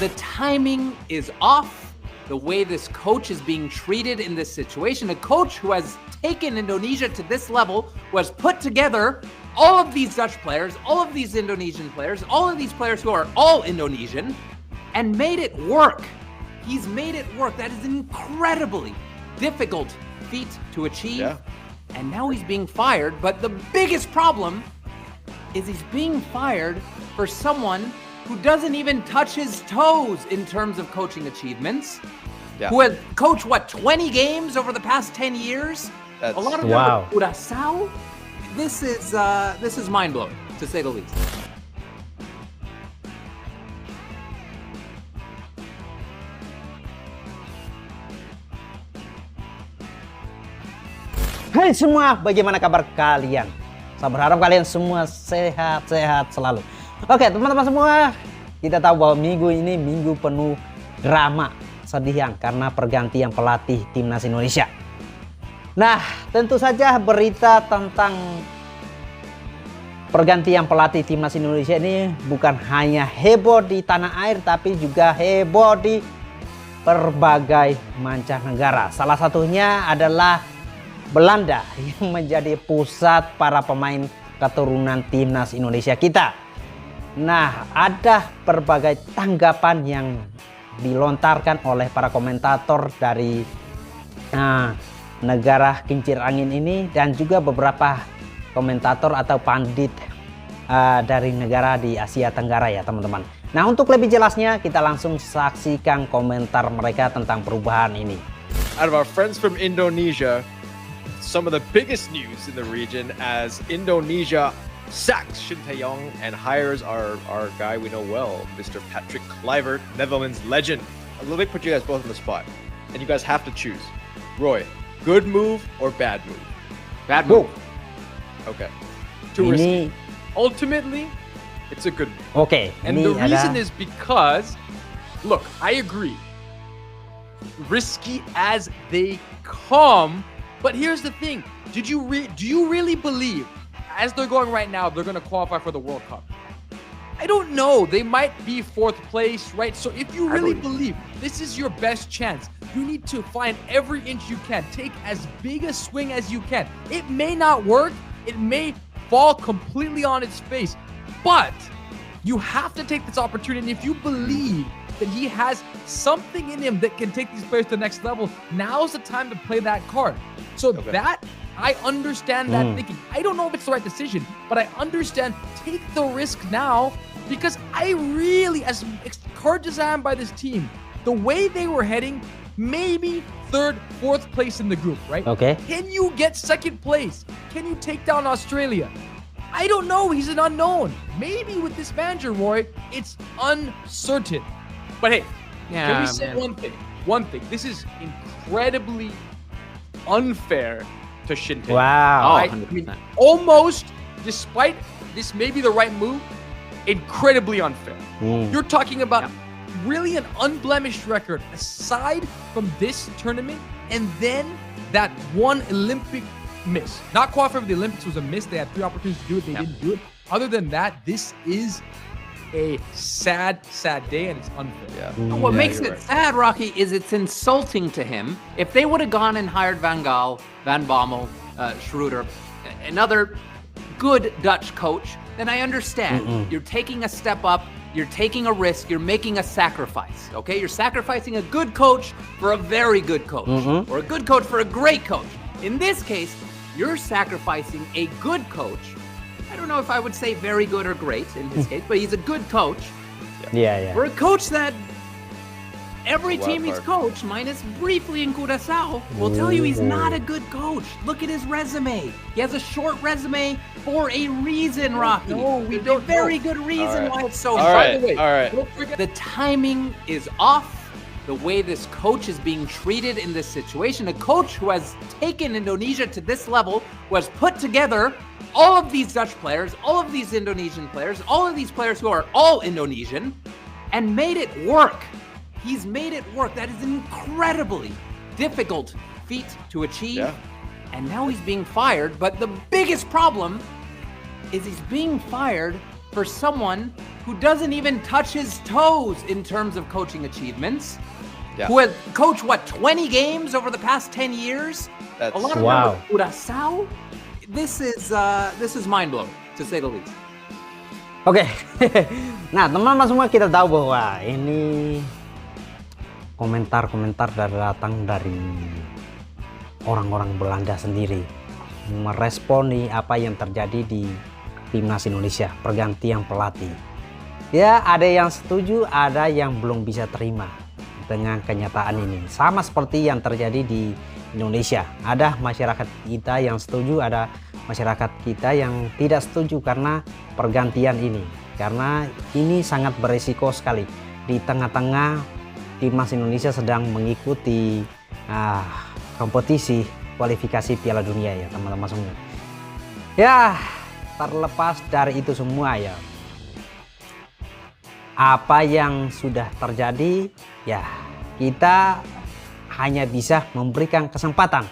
The timing is off. The way this coach is being treated in this situation, a coach who has taken Indonesia to this level, who has put together all of these Dutch players, all of these Indonesian players, all of these players who are all Indonesian, and made it work. He's made it work. That is an incredibly difficult feat to achieve. Yeah. And now he's being fired. But the biggest problem is he's being fired for someone who doesn't even touch his toes in terms of coaching achievements. Yeah. Who has coached, 20 games over the past 10 years? That's, A lot of wow. them are Curaçao. This is mind-blowing, to say the least. Hai semua, bagaimana kabar kalian? Saya berharap kalian semua sehat-sehat selalu. Oke teman-teman semua, kita tahu bahwa minggu ini minggu penuh drama sedihan karena pergantian pelatih timnas Indonesia. Nah, tentu saja berita tentang pergantian pelatih timnas Indonesia ini bukan hanya heboh di tanah air, tapi juga heboh di berbagai mancanegara. Salah satunya adalah Belanda yang menjadi pusat para pemain keturunan timnas Indonesia kita. Nah, ada berbagai tanggapan yang dilontarkan oleh para komentator dari negara kincir angin ini dan juga beberapa komentator atau pandit dari negara di Asia Tenggara ya teman-teman. Nah, untuk lebih jelasnya kita langsung saksikan komentar mereka tentang perubahan ini. out of our friends from Indonesia, some of the biggest news in the region as Indonesia sacks Shin Tae-yong and hires our guy we know well, Mr. Patrick Kluivert, Netherlands legend. Let me put you guys both on the spot, and you guys have to choose. Roy, good move or bad move? Bad move. Okay. Too risky. Ini Ultimately, it's a good move. oke, And ini the reason ada is because, look, I agree. Risky as they come, but here's the thing. Do you really believe, as they're going right now, they're going to qualify for the World Cup? I don't know. They might be fourth place, right? So if you really believe this is your best chance, you need to find every inch you can. Take as big a swing as you can. It may not work. It may fall completely on its face, but you have to take this opportunity. And if you believe that he has something in him that can take these players to the next level, now's the time to play that card. So that, I understand that thinking. I don't know if it's the right decision, but I understand take the risk now, because I really, as encouraged as I am by this team, the way they were heading, maybe third, fourth place in the group, right? Okay. Can you get second place? Can you take down Australia? I don't know. He's an unknown. Maybe with this manager, Roy, it's uncertain. But hey, can we say one thing? One thing. This is incredibly unfair to Shin Tae-yong. wow. I mean, almost, despite this may be the right move, incredibly unfair. You're talking about really an unblemished record aside from this tournament, and then that one Olympic miss. Not qualifying for the Olympics was a miss. They had 3 opportunities to do it. They didn't do it. Other than that, this is a sad, sad day, and it's unfair. Yeah. What Yeah, makes you're it right. sad, Rocky, is it's insulting to him. If they would have gone and hired Van Gaal, Van Bommel, Schroeder, another good Dutch coach, then I understand. You're taking a step up, you're taking a risk, you're making a sacrifice, okay? You're sacrificing a good coach for a very good coach, or a good coach for a great coach. In this case, you're sacrificing a good coach. I don't know if I would say very good or great in his case, but he's a good coach. Yeah. For a coach that every Wild team he's card. coached, minus briefly in Curaçao, will tell you he's not a good coach. Look at his resume. He has a short resume for a reason, Rocky. No, we There's don't a very know. good reason All right. why it's so All short. right. By the way, all right. don't forget The timing is off. The way this coach is being treated in this situation, a coach who has taken Indonesia to this level, who has put together all of these Dutch players, all of these Indonesian players, all of these players who are all Indonesian, and made it work. He's made it work. That is an incredibly difficult feat to achieve. Yeah. And now he's being fired. But the biggest problem is he's being fired for someone who doesn't even touch his toes in terms of coaching achievements, Yeah. who has coached, 20 games over the past 10 years? That's A lot of Wow. Curaçao? This is mind-blowing, to say the least. Oke, nah teman-teman semua kita tahu bahwa ini komentar-komentar datang dari orang-orang Belanda sendiri meresponi apa yang terjadi di Timnas Indonesia, pergantian pelatih. Ya, ada yang setuju, ada yang belum bisa terima dengan kenyataan ini. Sama seperti yang terjadi di Indonesia. Ada masyarakat kita yang setuju, ada masyarakat kita yang tidak setuju karena pergantian ini. Karena ini sangat berisiko sekali. Di tengah-tengah Timnas Indonesia sedang mengikuti kompetisi kualifikasi Piala Dunia ya teman-teman semua. Ya, terlepas dari itu semua ya, apa yang sudah terjadi ya, kita hanya bisa memberikan kesempatan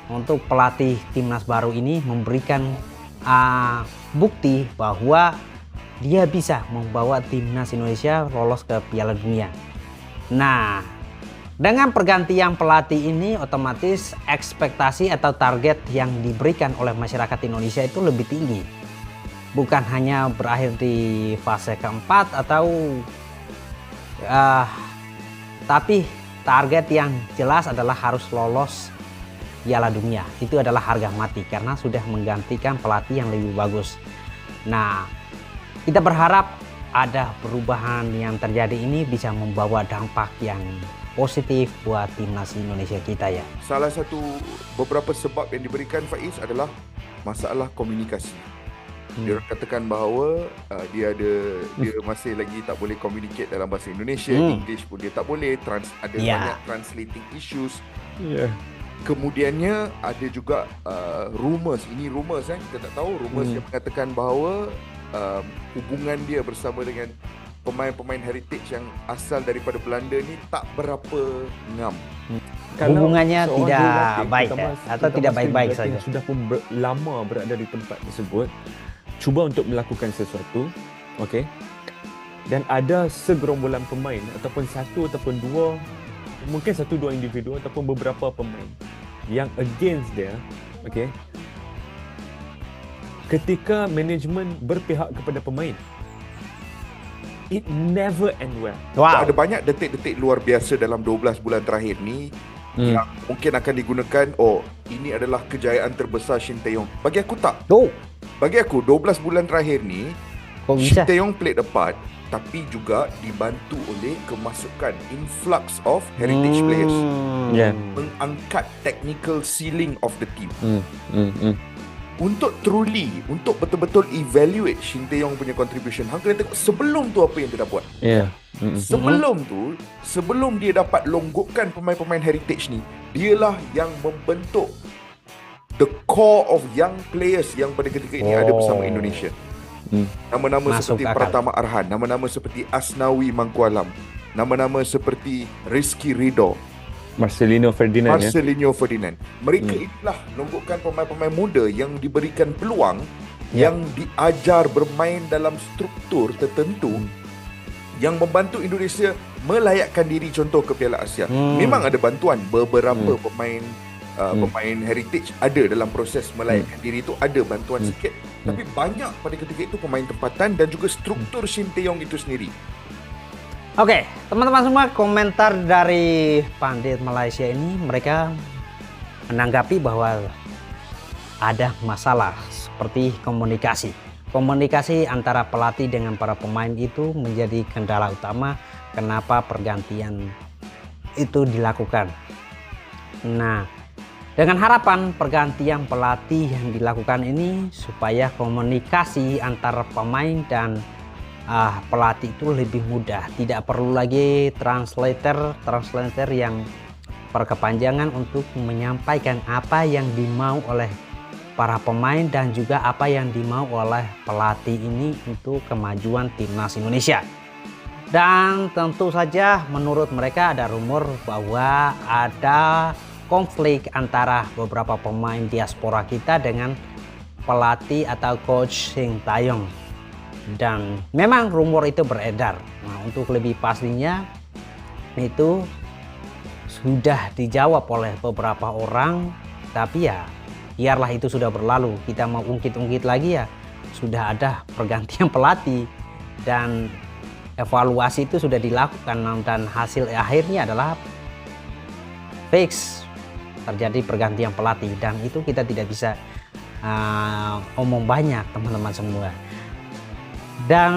untuk pelatih timnas baru ini memberikan bukti bahwa dia bisa membawa timnas Indonesia lolos ke Piala Dunia. Nah, dengan pergantian pelatih ini otomatis ekspektasi atau target yang diberikan oleh masyarakat Indonesia itu lebih tinggi. Bukan hanya berakhir di fase keempat atau tapi target yang jelas adalah harus lolos Piala Dunia. Itu adalah harga mati karena sudah menggantikan pelatih yang lebih bagus. Nah, kita berharap ada perubahan yang terjadi ini bisa membawa dampak yang positif buat timnas Indonesia kita ya. Salah satu beberapa sebab yang diberikan Faiz adalah masalah komunikasi. Dia katakan bahawa dia masih lagi tak boleh communicate dalam bahasa Indonesia, English pun dia tak boleh, ada banyak translating issues. Kemudiannya ada juga rumors, ini rumors kita tak tahu, rumors yang mengatakan bahawa hubungan dia bersama dengan pemain-pemain heritage yang asal daripada Belanda ni tak berapa ngam. Hubungannya Kalau tidak seorang jurulatih, baik terutama atau tidak baik-baik jurulatih saja. yang sudah pun lama berada di tempat tersebut, cuba untuk melakukan sesuatu, okey, dan ada segerombolan pemain ataupun satu ataupun dua, mungkin satu dua individu ataupun beberapa pemain yang against dia, okey, ketika management berpihak kepada pemain, it never end well. Wow. Ada banyak detik-detik luar biasa dalam 12 bulan terakhir ni yang mungkin akan digunakan, ini adalah kejayaan terbesar Shin Tae-yong. Bagi aku tak. Bagi aku 12 bulan terakhir ni Kok Shin bisa? Tae-yong played a part, tapi juga dibantu oleh kemasukan influx of heritage players, Yeah. mengangkat technical ceiling of the team. Untuk betul-betul evaluate Shin Tae-yong punya contribution, hang kena tengok sebelum tu apa yang dia dah buat. Yeah. Sebelum dia dapat longgokkan pemain-pemain heritage ni, dialah yang membentuk the core of young players yang pada ketika ini ada bersama Indonesia. Nama-nama Masuk seperti akal. Pratama Arhan, nama-nama seperti Asnawi Mangkualam, nama-nama seperti Rizky Ridho, Marcelino Ferdinand ya. Marcelino Ferdinand. Mereka inilah longgokkan pemain-pemain muda yang diberikan peluang, yang diajar bermain dalam struktur tertentu yang membantu Indonesia melayakkan diri contoh ke Piala Asia. Memang ada bantuan, beberapa pemain pemain heritage ada dalam proses melayakkan diri itu, ada bantuan sikit, tapi banyak pada ketika itu pemain tempatan dan juga struktur Shin Tae-yong itu sendiri. Oke, teman-teman semua, komentar dari pandit Malaysia ini, mereka menanggapi bahwa ada masalah seperti komunikasi. Komunikasi antara pelatih dengan para pemain itu menjadi kendala utama kenapa pergantian itu dilakukan. Nah, dengan harapan pergantian pelatih yang dilakukan ini supaya komunikasi antara pemain dan pelatih itu lebih mudah, tidak perlu lagi translator yang berkepanjangan untuk menyampaikan apa yang dimau oleh para pemain dan juga apa yang dimau oleh pelatih ini untuk kemajuan timnas Indonesia. Dan tentu saja menurut mereka ada rumor bahwa ada konflik antara beberapa pemain diaspora kita dengan pelatih atau coach Shin Tae-yong. Dan memang rumor itu beredar. Nah, untuk lebih pastinya itu sudah dijawab oleh beberapa orang, tapi ya biarlah itu sudah berlalu. Kita mau ungkit-ungkit lagi ya, sudah ada pergantian pelatih dan evaluasi itu sudah dilakukan, dan hasil akhirnya adalah fix terjadi pergantian pelatih, dan itu kita tidak bisa omong banyak teman-teman semua. Dan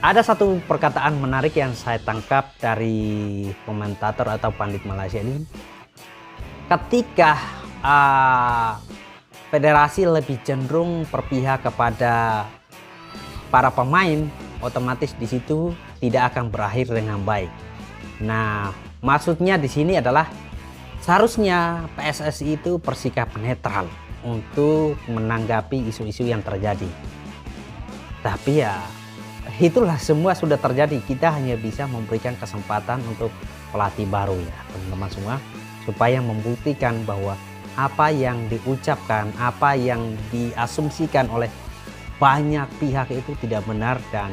ada satu perkataan menarik yang saya tangkap dari komentator atau pandit Malaysia ini, ketika federasi lebih cenderung berpihak kepada para pemain, otomatis di situ tidak akan berakhir dengan baik. Nah, maksudnya di sini adalah seharusnya PSSI itu bersikap netral untuk menanggapi isu-isu yang terjadi. Tapi ya itulah, semua sudah terjadi. Kita hanya bisa memberikan kesempatan untuk pelatih baru ya teman-teman semua, supaya membuktikan bahwa apa yang diucapkan, apa yang diasumsikan oleh banyak pihak itu tidak benar, dan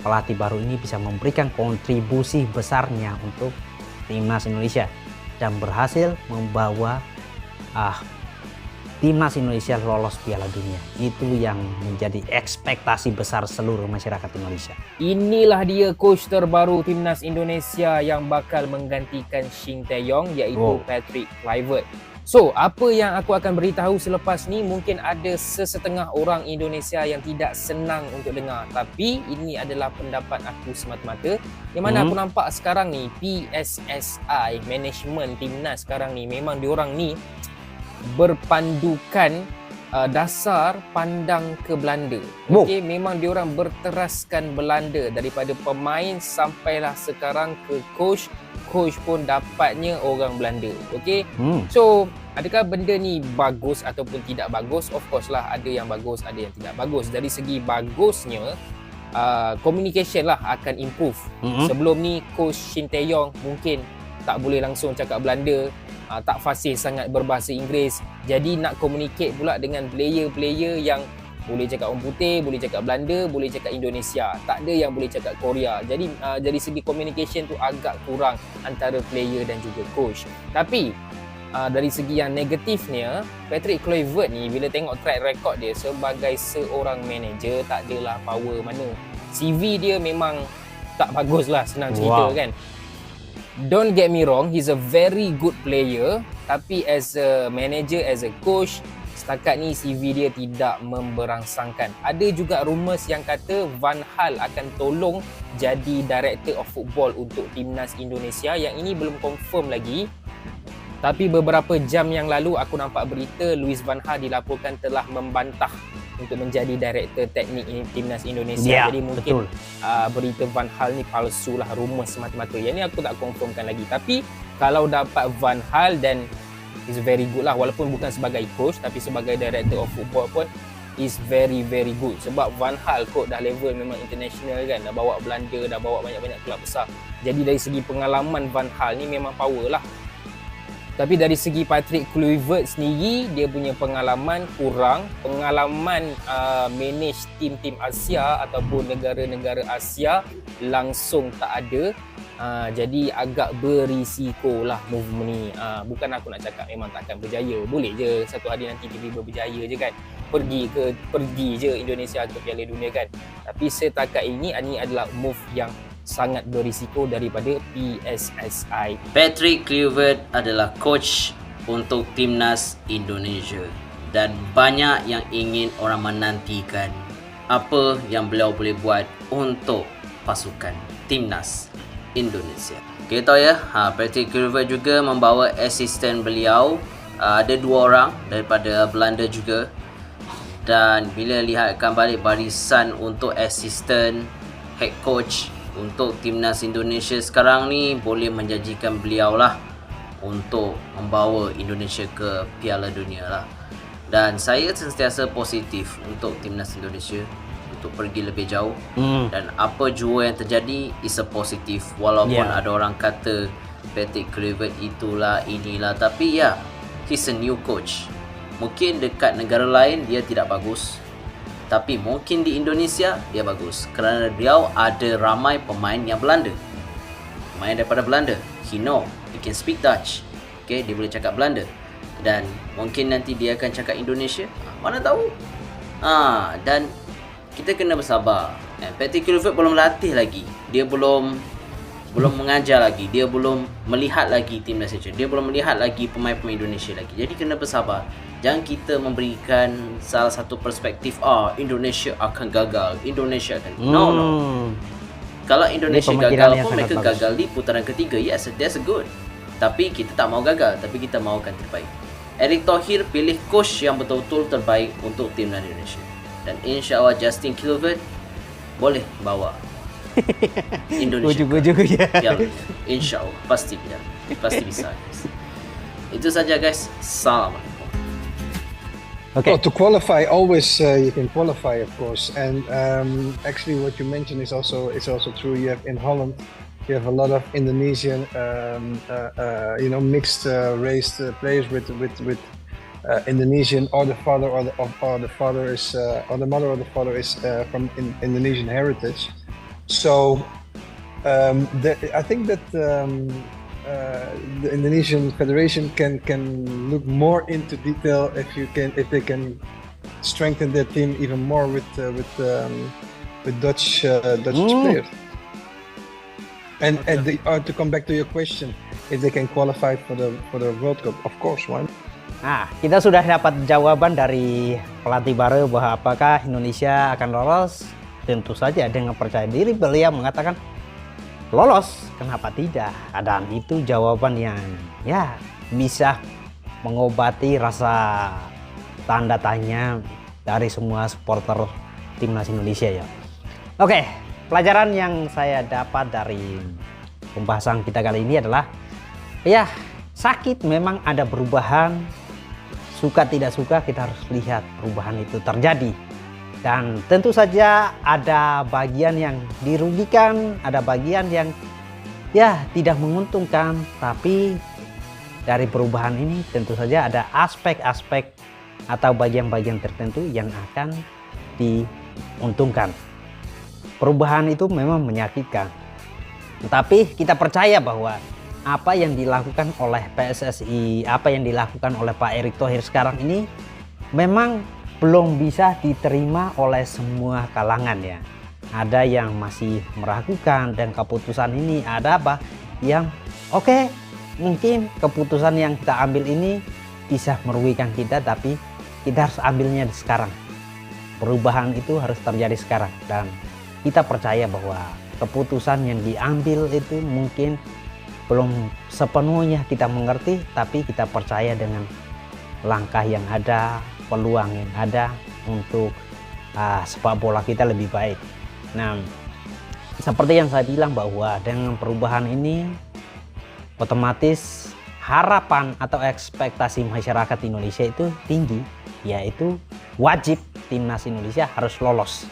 pelatih baru ini bisa memberikan kontribusi besarnya untuk timnas Indonesia dan berhasil membawa timnas Indonesia lolos Piala Dunia. Itu yang menjadi ekspektasi besar seluruh masyarakat Indonesia. Inilah dia coach terbaru timnas Indonesia yang bakal menggantikan Shin Tae-yong, iaitu Patrick Kluivert. So, apa yang aku akan beritahu selepas ni mungkin ada sesetengah orang Indonesia yang tidak senang untuk dengar. Tapi ini adalah pendapat aku semata-mata. Yang mana aku nampak sekarang ni PSSI, management timnas sekarang ni, memang diorang ni berpandukan dasar pandang ke Belanda. Okey, memang diorang berteraskan Belanda daripada pemain sampailah sekarang ke coach. Coach pun dapatnya orang Belanda. Okey. So, adakah benda ni bagus ataupun tidak bagus? Of course lah, ada yang bagus, ada yang tidak bagus. Dari segi bagusnya, communication lah akan improve. Sebelum ni coach Shin Tae-yong mungkin tak boleh langsung cakap Belanda, tak fasih sangat berbahasa Inggeris. Jadi nak communicate pula dengan player-player yang boleh cakap orang putih, boleh cakap Belanda, boleh cakap Indonesia. Tak ada yang boleh cakap Korea. Jadi dari segi communication tu agak kurang antara player dan juga coach. Tapi dari segi yang negatifnya, Patrick Kluivert ni bila tengok track record dia sebagai seorang manager, tak adalah power mana. CV dia memang tak bagus lah, senang cerita kan. Don't get me wrong, he's a very good player. Tapi as a manager, as a coach, setakat ni CV dia tidak memberangsangkan. Ada juga rumours yang kata Van Gaal akan tolong jadi director of football untuk timnas Indonesia. Yang ini belum confirm lagi. Tapi beberapa jam yang lalu aku nampak berita Louis Van Gaal dilaporkan telah membantah untuk menjadi director teknik timnas Indonesia. Jadi mungkin berita Van Gaal ni palsu lah, rumours semata-mata. Yang ni aku tak confirmkan lagi. Tapi kalau dapat Van Gaal, dan is very good lah, walaupun bukan sebagai coach tapi sebagai director of football pun is very very good. Sebab Van Gaal kot dah level memang international kan, dah bawa Belanda, dah bawa banyak-banyak kelab besar. Jadi dari segi pengalaman Van Gaal ni memang power lah. Tapi dari segi Patrick Kluivert sendiri, dia punya pengalaman kurang. Pengalaman manage tim-tim Asia ataupun negara-negara Asia langsung tak ada. Jadi agak berisiko lah move ni. Bukan aku nak cakap memang takkan berjaya. Boleh je satu hari nanti tiba-tiba berjaya je kan. Pergi je Indonesia ke Piala Dunia kan. Tapi setakat ini adalah move yang sangat berisiko daripada PSSI. Patrick Kluivert adalah coach untuk timnas Indonesia dan banyak yang ingin orang menantikan apa yang beliau boleh buat untuk pasukan timnas Indonesia. Kita tahu ya, Patrick Kluivert juga membawa asisten beliau, ada 2 orang daripada Belanda juga. Dan bila lihatkan balik barisan untuk asisten head coach untuk timnas Indonesia sekarang ni, boleh menjanjikan beliau lah untuk membawa Indonesia ke Piala Dunia lah. Dan saya sentiasa positif untuk timnas Indonesia untuk pergi lebih jauh. Dan apa jua yang terjadi is a positif. Walaupun ada orang kata Patrick Kluivert itulah inilah, tapi he's a new coach. Mungkin dekat negara lain dia tidak bagus, Tapi mungkin di Indonesia dia bagus kerana beliau ada ramai pemain yang Belanda. Pemain daripada Belanda. He can speak Dutch. Okay, dia boleh cakap Belanda. Dan mungkin nanti dia akan cakap Indonesia. Mana tahu. Dan kita kena bersabar. Patrick Kluivert belum latih lagi. Dia belum mengajar lagi. Dia belum melihat lagi timnas Indonesia. Dia belum melihat lagi pemain-pemain Indonesia lagi. Jadi kena bersabar. Jangan kita memberikan salah satu perspektif, Indonesia akan gagal. Indonesia akan... No. Kalau Indonesia gagal pun mereka gagal di putaran ketiga. Yes, that's good. Tapi kita tak mau gagal. Tapi kita mahukan terbaik. Erick Thohir pilih coach yang betul-betul terbaik untuk timnas Indonesia. Dan insya-Allah Justin Kluivert boleh bawa Indonesia. Ya, insya-Allah pasti bisa. Guys. Itu saja guys. Assalamualaikum. Okay. Well, to qualify, always you can qualify, of course. And actually, what you mentioned is also true. You have in Holland, you have a lot of Indonesian, mixed race players with Indonesian, or the father or the father is or the mother or the father is from Indonesian heritage. So I think that the Indonesian Federation can look more into detail if they can strengthen their team even more with Dutch players. And to come back to your question, if they can qualify for the World Cup, of course, why? Nah, kita sudah dapat jawaban dari pelatih baru bahwa apakah Indonesia akan lolos. Tentu saja dengan percaya diri beliau mengatakan lolos, kenapa tidak? Dan itu jawaban yang bisa mengobati rasa tanda tanya dari semua supporter timnas Indonesia ya. Oke, pelajaran yang saya dapat dari pembahasan kita kali ini adalah sakit memang ada perubahan, suka tidak suka kita harus lihat perubahan itu terjadi. Dan tentu saja ada bagian yang dirugikan, ada bagian yang tidak menguntungkan. Tapi dari perubahan ini tentu saja ada aspek-aspek atau bagian-bagian tertentu yang akan diuntungkan. Perubahan itu memang menyakitkan. Tetapi kita percaya bahwa apa yang dilakukan oleh PSSI, apa yang dilakukan oleh Pak Erick Thohir sekarang ini memang belum bisa diterima oleh semua kalangan ya. Ada yang masih meragukan dan keputusan ini ada yang mungkin keputusan yang kita ambil ini bisa merugikan kita, tapi kita harus ambilnya sekarang. Perubahan itu harus terjadi sekarang dan kita percaya bahwa keputusan yang diambil itu mungkin belum sepenuhnya kita mengerti, tapi kita percaya dengan langkah yang ada, peluang yang ada untuk sepak bola kita lebih baik. Nah, seperti yang saya bilang bahwa dengan perubahan ini otomatis harapan atau ekspektasi masyarakat Indonesia itu tinggi, yaitu wajib timnas Indonesia harus lolos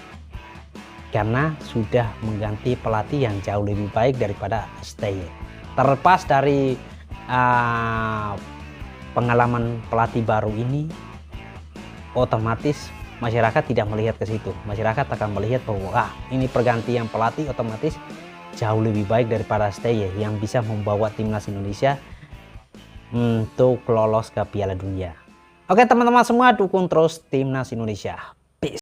karena sudah mengganti pelatih yang jauh lebih baik daripada STY. Terlepas dari pengalaman pelatih baru ini, otomatis masyarakat tidak melihat ke situ. Masyarakat akan melihat bahwa ini pergantian pelatih otomatis jauh lebih baik daripada STY yang bisa membawa timnas Indonesia untuk lolos ke Piala Dunia. Oke teman-teman semua, dukung terus timnas Indonesia.